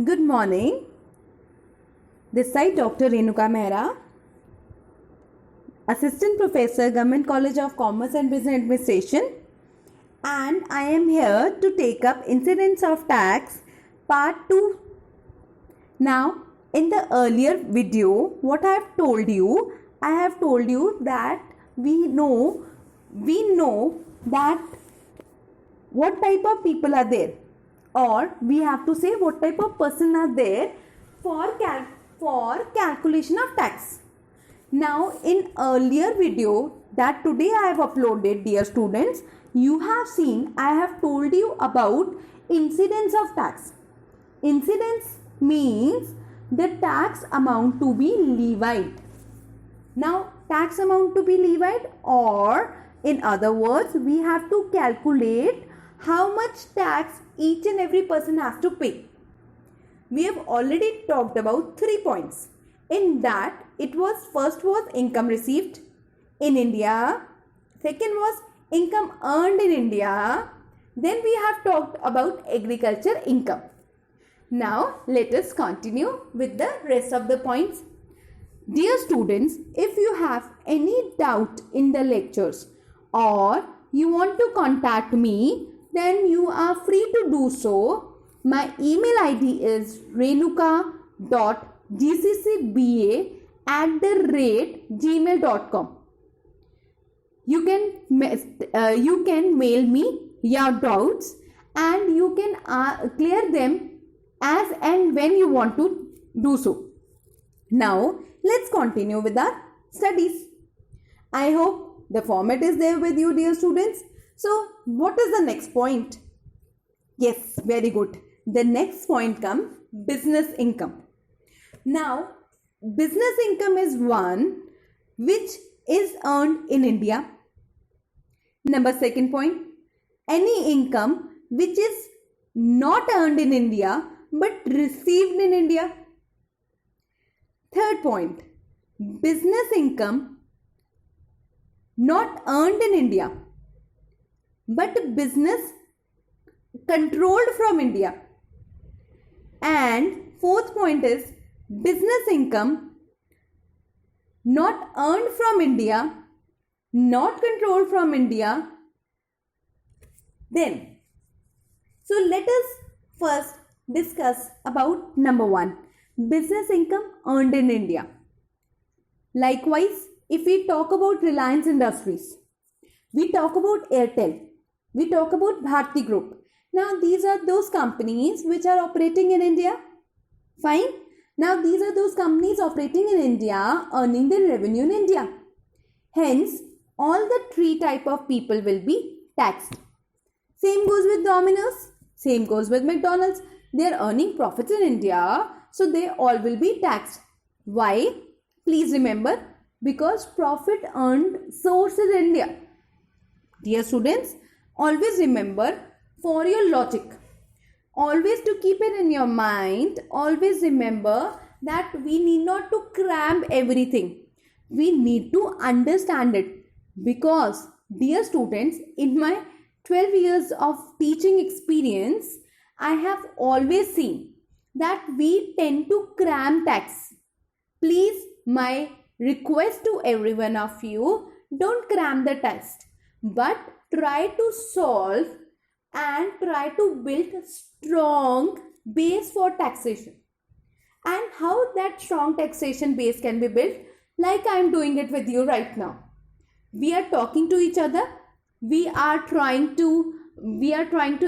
Good morning. This side Dr. Renuka Mehra, Assistant Professor, Government College of Commerce and Business Administration, and I am here to take up Incidence of Tax Part 2. Now, in the earlier video, what I have told you that we know that what type of people are there, or we have to say what type of person are there for calculation of tax. Now, in earlier video that today I have uploaded, dear students, you have seen I have told you about incidence of tax. Incidence means the tax amount to be levied. Now, tax amount to be levied, or in other words, we have to calculate how much tax each and every person has to pay. We have already talked about 3 points. In that, first was income received in India, second was income earned in India, then we have talked about agriculture income. Now, let us continue with the rest of the points. Dear students, if you have any doubt in the lectures or you want to contact me, then you are free to do so. My email ID is renuka.gccba@gmail.com. You can mail me your doubts and you can clear them as and when you want to do so. Now, let's continue with our studies. I hope the format is there with you, dear students. So, what is the next point? Yes, very good. The next point comes business income. Now, business income is one which is earned in India. Number second point, any income which is not earned in India but received in India. Third point, business income not earned in India but business controlled from India. And fourth point is business income not earned from India, not controlled from India. Then, so let us first discuss about number 1, business income earned in India. Likewise, if we talk about Reliance Industries, we talk about Airtel, we talk about Bharti Group. Now, these are those companies which are operating in India. Fine. Now, these are those companies operating in India, earning their revenue in India. Hence, all the 3 type of people will be taxed. Same goes with Domino's, same goes with McDonald's. They are earning profits in India, so they all will be taxed. Why? Please remember, because profit earned source is India. Dear students, always remember, for your logic, always to keep it in your mind, always remember that we need not to cram everything. We need to understand it, because dear students, in my 12 years of teaching experience, I have always seen that we tend to cram tax. Please, my request to every one of you, don't cram the test, but try to solve and try to build a strong base for taxation. And how that strong taxation base can be built, like I am doing it with you right now. We are talking to each other. We are trying to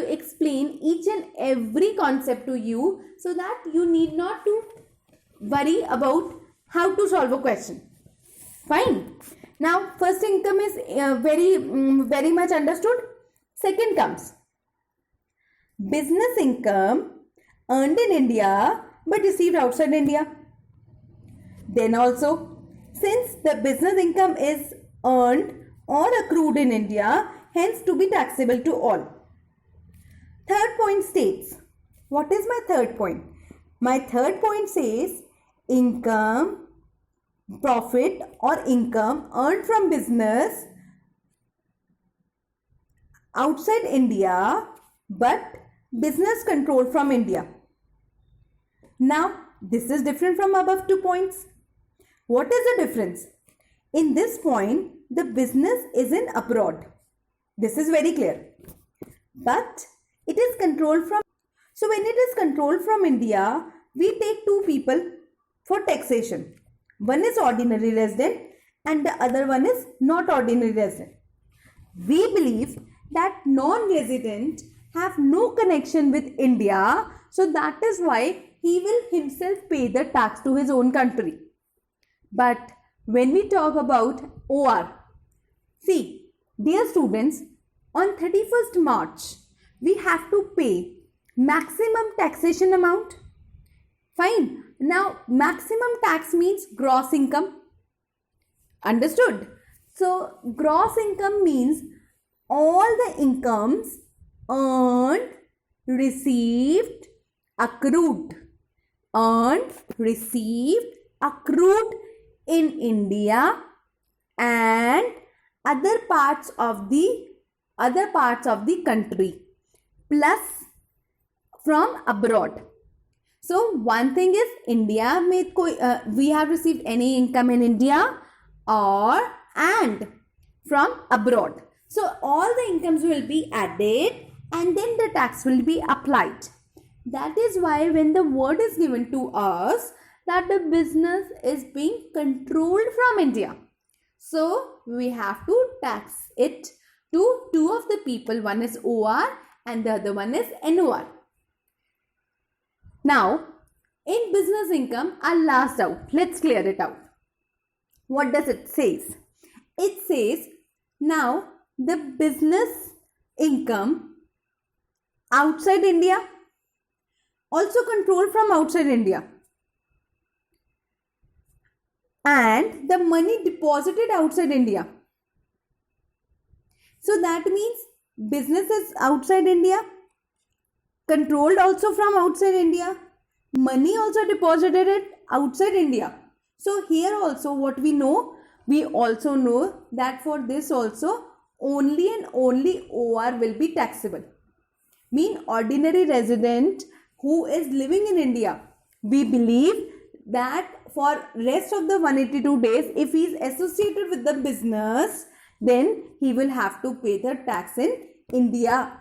explain each and every concept to you, so that you need not to worry about how to solve a question. Fine. Now, first income is very much understood. Second comes business income earned in India but received outside India. Then also, since the business income is earned or accrued in India, hence to be taxable to all. Third point states, what is my third point? My third point says income, profit or income earned from business outside India but business controlled from India. Now this is different from above 2 points. What is the difference? In this point, the business is in abroad. This is very clear. But it is controlled from, so when it is controlled from India, we take two people for taxation. One is ordinary resident and the other one is not ordinary resident. We believe that non-resident have no connection with India, so that is why he will himself pay the tax to his own country. But when we talk about OR, see, dear students, on 31st March, we have to pay maximum taxation amount. Fine. Now, maximum tax means gross income. Understood? So, gross income means all the incomes earned, received, accrued. Earned, received, accrued in India and other parts of the country plus from abroad. So one thing is India में we have received any income in India or and from abroad. So all the incomes will be added and then the tax will be applied. That is why when the word is given to us that the business is being controlled from India, so we have to tax it to two of the people. One is OR and the other one is NOR. Now, in business income, our last doubt, let's clear it out. What does it say? It says, now the business income outside India, also controlled from outside India, and the money deposited outside India. So that means business is outside India, controlled also from outside India, money also deposited it outside India. So here also what we know, we also know that for this also only and only OR will be taxable. Mean ordinary resident who is living in India, we believe that for rest of the 182 days, if he is associated with the business, then he will have to pay the tax in India.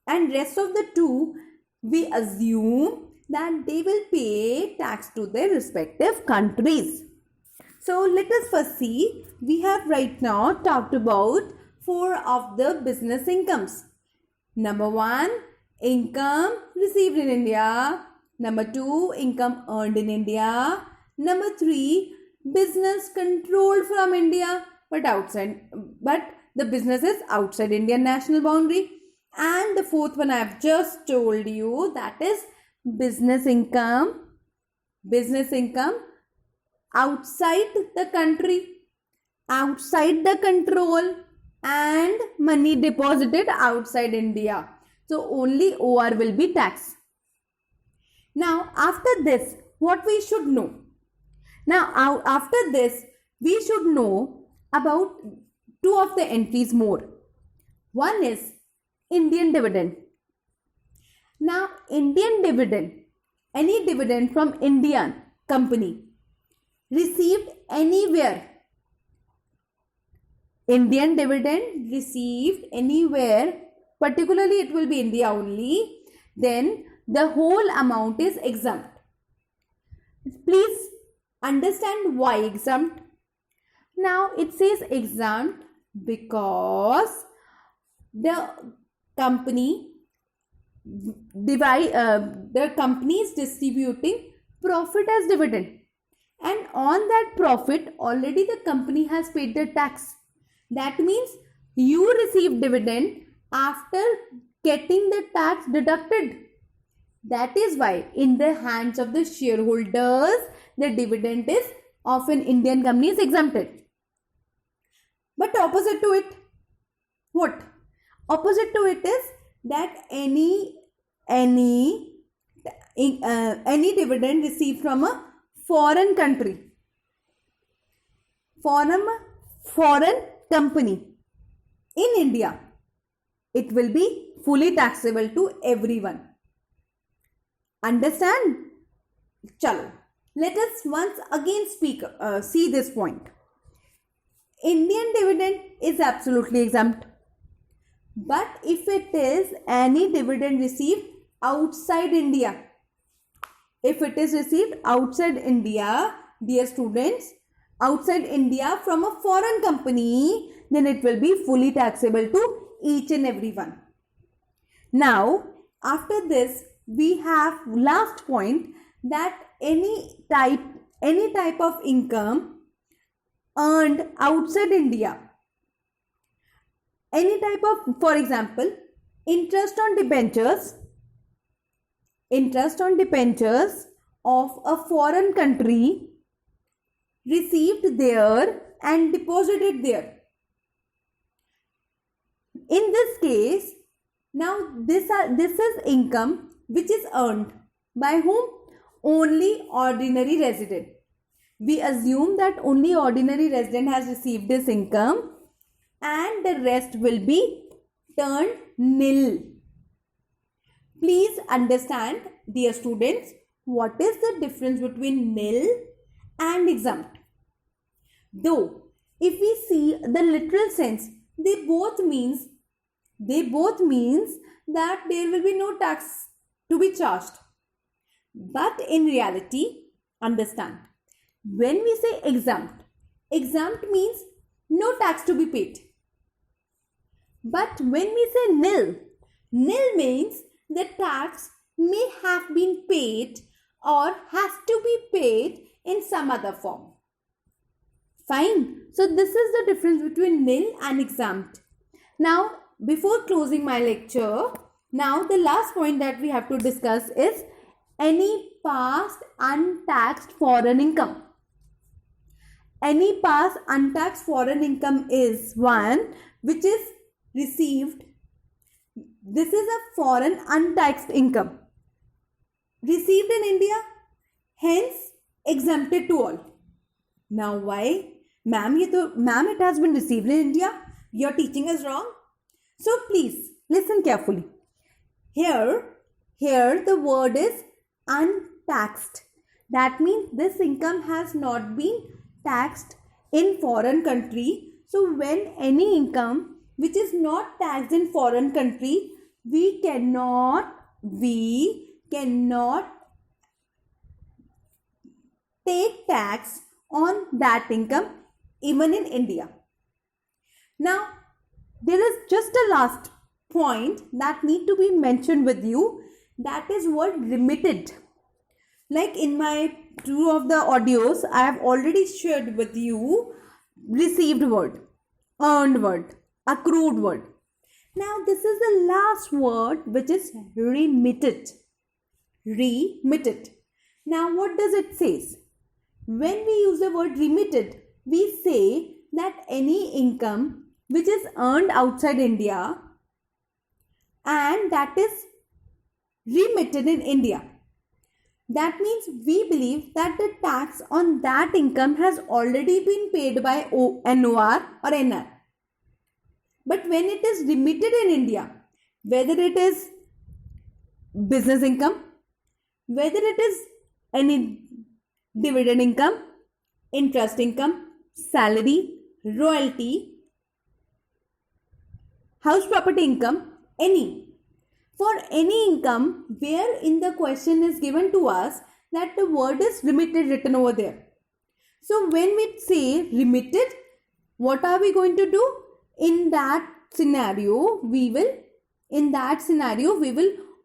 And rest of the two, we assume that they will pay tax to their respective countries. So let us first see, we have right now talked about 4 of the business incomes. Number 1, income received in India. Number 2, income earned in India. Number 3, business controlled from India but the business is outside Indian national boundary. And the 4th one I have just told you, that is business income outside the country, outside the control, and money deposited outside India. So only OR will be taxed. Now after this, what we should know? Now after this, we should know about 2 of the entries more. One is Indian dividend. Now Indian dividend, any dividend from Indian company received anywhere, Indian dividend received anywhere, particularly it will be India only, then the whole amount is exempt. Please understand why exempt. Now it says exempt because the company is distributing profit as dividend, and on that profit already the company has paid the tax. That means you receive dividend after getting the tax deducted. That is why in the hands of the shareholders the dividend is of an Indian company is exempted. But opposite to it, what? Opposite to it is that any dividend received from a foreign country, foreign company in India, it will be fully taxable to everyone. Understand? chalo, let us once again see this point. Indian dividend is absolutely exempt. But if it is any dividend received outside India, if it is received outside India, dear students, outside India from a foreign company, then it will be fully taxable to each and every one. Now, after this, we have last point, that any type of income earned outside India, any type of, for example, interest on debentures of a foreign country received there and deposited there. In this case, now this is income which is earned by whom? Only ordinary resident. We assume that only ordinary resident has received this income and the rest will be turned nil. Please understand, dear students, what is the difference between nil and exempt? Though, if we see the literal sense, they both means that there will be no tax to be charged. But in reality, understand, when we say exempt means no tax to be paid. But when we say nil means the tax may have been paid or has to be paid in some other form. Fine. So this is the difference between nil and exempt. Now, before closing my lecture, now the last point that we have to discuss is any past untaxed foreign income. Any past untaxed foreign income is one which is received. This is a foreign untaxed income received in India, hence exempted to all. Now why? Ma'am, it has been received in India. Your teaching is wrong. So please listen carefully. Here the word is untaxed. That means this income has not been taxed in foreign country. So when any income which is not taxed in foreign country, we cannot take tax on that income even in India. Now, there is just a last point that need to be mentioned with you, that is word remitted. Like in my two of the audios, I have already shared with you received word, earned word, accrued word. Now this is the last word, which is remitted. Remitted. Now what does it say? When we use the word remitted, we say that any income which is earned outside India and that is remitted in India. That means we believe that the tax on that income has already been paid by NOR or NR. But when it is remitted in India, whether it is business income, whether it is any dividend income, interest income, salary, royalty, house property income, for any income where in the question is given to us that the word is remitted written over there. So when we say remitted, what are we going to do? In that scenario, we will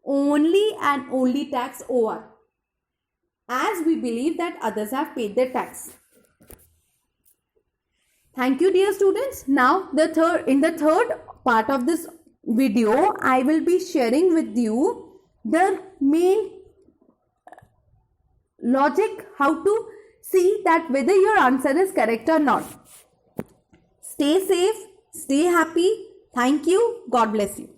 only and only tax OR, as we believe that others have paid their tax. Thank you, dear students. Now in the third part of this video, I will be sharing with you the main logic, how to see that whether your answer is correct or not. Stay safe, stay happy. Thank you. God bless you.